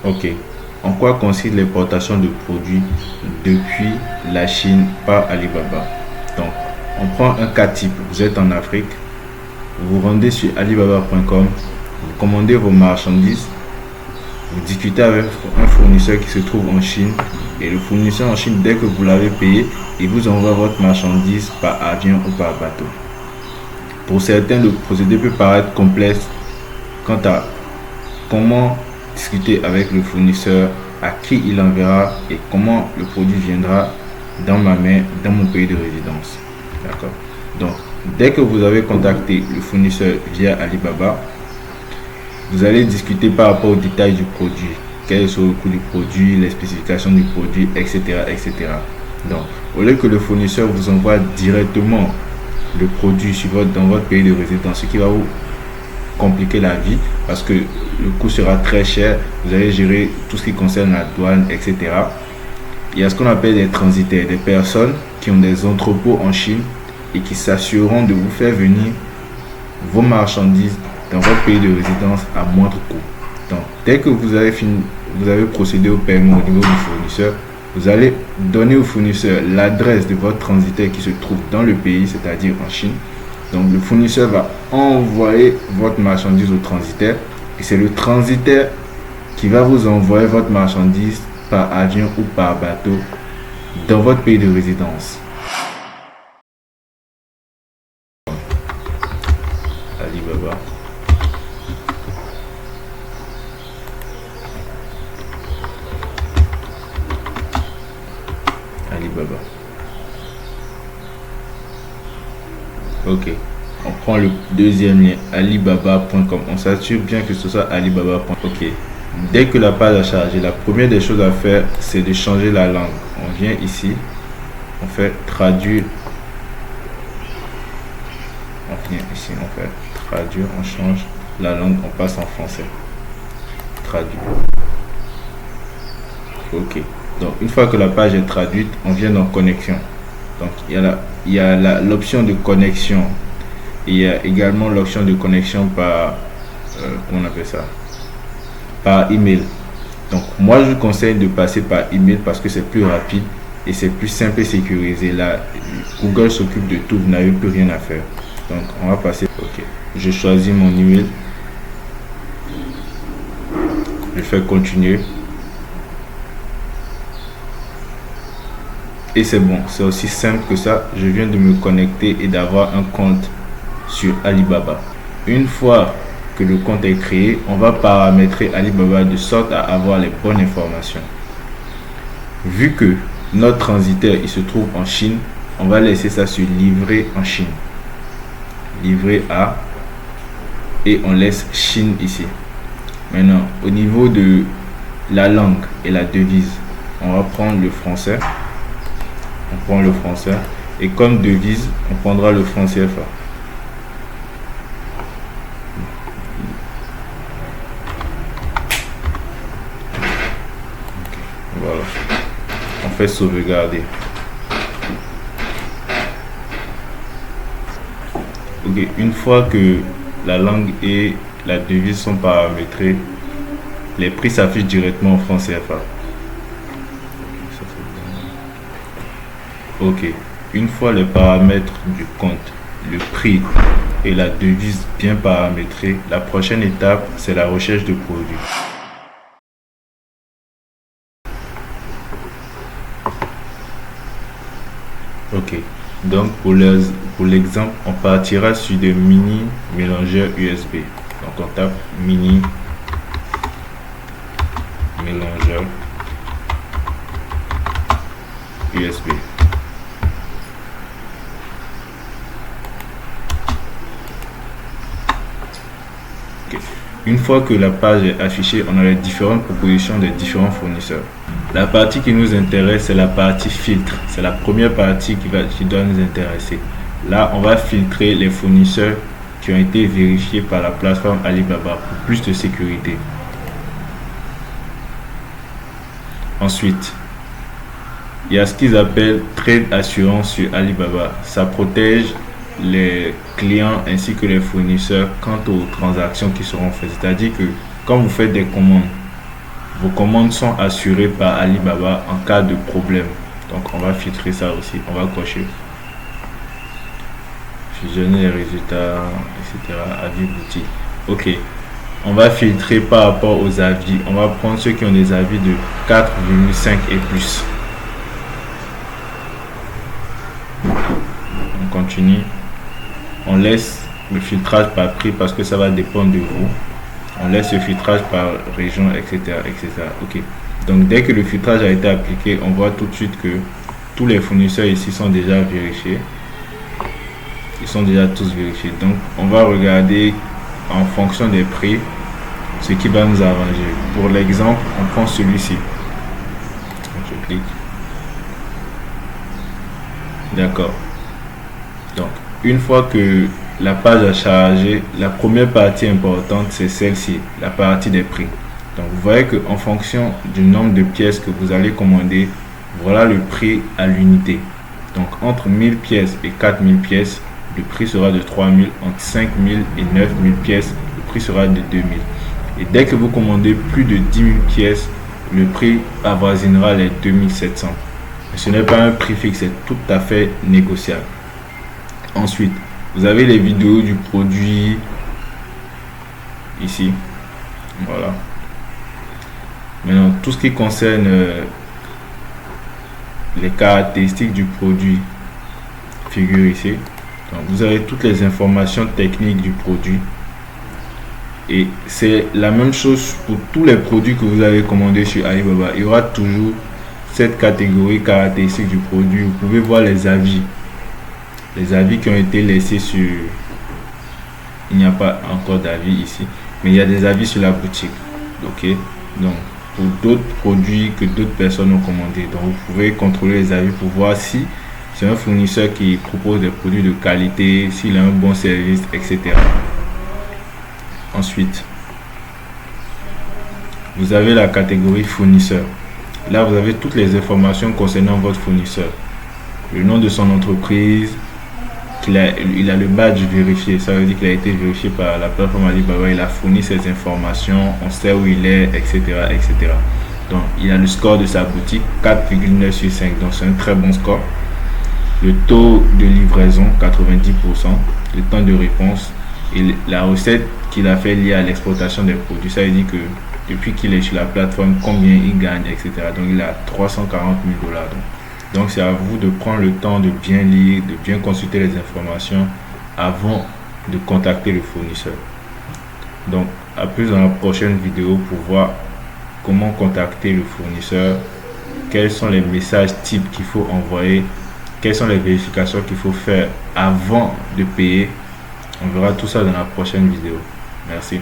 Ok. En quoi consiste l'importation de produits depuis la Chine par Alibaba? Donc, on prend un cas type. Vous êtes en Afrique, vous vous rendez sur alibaba.com, vous commandez vos marchandises, vous discutez avec un fournisseur qui se trouve en Chine, et le fournisseur en Chine, dès que vous l'avez payé, il vous envoie votre marchandise par avion ou par bateau. Pour certains, le procédé peut paraître complexe quant à comment discuter avec le fournisseur, à qui il enverra et comment le produit viendra dans ma main, dans mon pays de résidence. D'accord. Donc, dès que vous avez contacté le fournisseur via Alibaba, vous allez discuter par rapport aux détails du produit, quel est le coût du produit, les spécifications du produit, etc., etc. Donc, au lieu que le fournisseur vous envoie directement le produit dans votre pays de résidence, ce qui va vous compliquer la vie parce que le coût sera très cher, vous allez gérer tout ce qui concerne la douane, etc. Il y a ce qu'on appelle des transitaires, des personnes qui ont des entrepôts en Chine et qui s'assureront de vous faire venir vos marchandises dans votre pays de résidence à moindre coût. Donc, dès que vous avez procédé au paiement au niveau du fournisseur, vous allez donner au fournisseur l'adresse de votre transitaire qui se trouve dans le pays, c'est-à-dire en Chine. Donc, le fournisseur va envoyer votre marchandise au transitaire et c'est le transitaire qui va vous envoyer votre marchandise par avion ou par bateau dans votre pays de résidence. Alibaba. Alibaba. Ok. On prend le deuxième lien, alibaba.com. On s'assure bien que ce soit alibaba.com. Ok. Dès que la page a chargé, la première des choses à faire, c'est de changer la langue. On vient ici, on fait traduire. On vient ici, on fait traduire, on change la langue, on passe en français. Traduire. Ok. Donc, une fois que la page est traduite, on vient dans connexion. Donc, il y a l'option de connexion. Il y a également l'option de connexion par, comment on appelle ça? Par email. Donc, moi, je vous conseille de passer par email parce que c'est plus rapide et c'est plus simple et sécurisé. Là, Google s'occupe de tout, vous n'avez plus rien à faire. Donc, on va passer. Ok. Je choisis mon email. Je fais continuer. Et c'est bon, c'est aussi simple que ça. Je viens de me connecter et d'avoir un compte sur Alibaba. Une fois que le compte est créé, on va paramétrer Alibaba de sorte à avoir les bonnes informations. Vu que notre transitaire il se trouve en Chine, on va laisser ça sur livrer en Chine. Livrer à et on laisse Chine ici. Maintenant, au niveau de la langue et la devise, on va prendre le français. On prend le français et comme devise, on prendra le franc CFA. Voilà. On fait sauvegarder. Ok, une fois que la langue et la devise sont paramétrées, les prix s'affichent directement en franc CFA. Ok, une fois les paramètres du compte, le prix et la devise bien paramétrés, la prochaine étape, c'est la recherche de produits. Ok, donc pour l'exemple, on partira sur des mini mélangeurs USB. Donc on tape mini mélangeur USB. Une fois que la page est affichée, on a les différentes propositions des différents fournisseurs. La partie qui nous intéresse, c'est la partie filtre. C'est la première partie qui doit nous intéresser. Là, on va filtrer les fournisseurs qui ont été vérifiés par la plateforme Alibaba pour plus de sécurité. Ensuite, il y a ce qu'ils appellent Trade Assurance sur Alibaba. Ça protège les clients ainsi que les fournisseurs quant aux transactions qui seront faites. C'est-à-dire que quand vous faites des commandes, vos commandes sont assurées par Alibaba en cas de problème. Donc on va filtrer ça aussi, on va cocher. Fusionner les résultats, etc. Avis boutique. Ok. On va filtrer par rapport aux avis. On va prendre ceux qui ont des avis de 4,5 et plus. On continue. On laisse le filtrage par prix parce que ça va dépendre de vous. On laisse le filtrage par région, etc., etc. Ok. Donc dès que le filtrage a été appliqué, on voit tout de suite que tous les fournisseurs ici sont déjà vérifiés. Ils sont déjà tous vérifiés. Donc on va regarder en fonction des prix ce qui va nous arranger. Pour l'exemple, on prend celui-ci. Je clique. D'accord. Donc une fois que la page a chargé, la première partie importante c'est celle-ci, la partie des prix. Donc vous voyez que en fonction du nombre de pièces que vous allez commander, voilà le prix à l'unité. Donc entre 1000 pièces et 4000 pièces, le prix sera de 3000. Entre 5000 et 9000 pièces, le prix sera de 2000. Et dès que vous commandez plus de 10 000 pièces, le prix avoisinera les 2700. Mais ce n'est pas un prix fixe, c'est tout à fait négociable. Ensuite, vous avez les vidéos du produit ici. Voilà. Maintenant, tout ce qui concerne les caractéristiques du produit figure ici. Donc, vous avez toutes les informations techniques du produit. Et c'est la même chose pour tous les produits que vous avez commandés sur Alibaba. Il y aura toujours cette catégorie caractéristique du produit. Vous pouvez voir les avis. Les avis qui ont été laissés sur... Il n'y a pas encore d'avis ici. Mais il y a des avis sur la boutique. Ok. Donc, pour d'autres produits que d'autres personnes ont commandés. Donc, vous pouvez contrôler les avis pour voir si c'est un fournisseur qui propose des produits de qualité, s'il a un bon service, etc. Ensuite, vous avez la catégorie fournisseur. Là, vous avez toutes les informations concernant votre fournisseur. Le nom de son entreprise, il a le badge vérifié. Ça veut dire qu'il a été vérifié par la plateforme Alibaba. Il a fourni ces informations. On sait où il est, etc., etc. Donc, il a le score de sa boutique, 4,9 sur 5. Donc, c'est un très bon score. Le taux de livraison, 90%. Le temps de réponse. Et la recette qu'il a fait liée à l'exploitation des produits. Ça veut dire que depuis qu'il est sur la plateforme, combien il gagne, etc. Donc, il a 340 000 $. Donc, c'est à vous de prendre le temps de bien lire, de bien consulter les informations avant de contacter le fournisseur. Donc, à plus dans la prochaine vidéo pour voir comment contacter le fournisseur, quels sont les messages types qu'il faut envoyer, quelles sont les vérifications qu'il faut faire avant de payer. On verra tout ça dans la prochaine vidéo. Merci.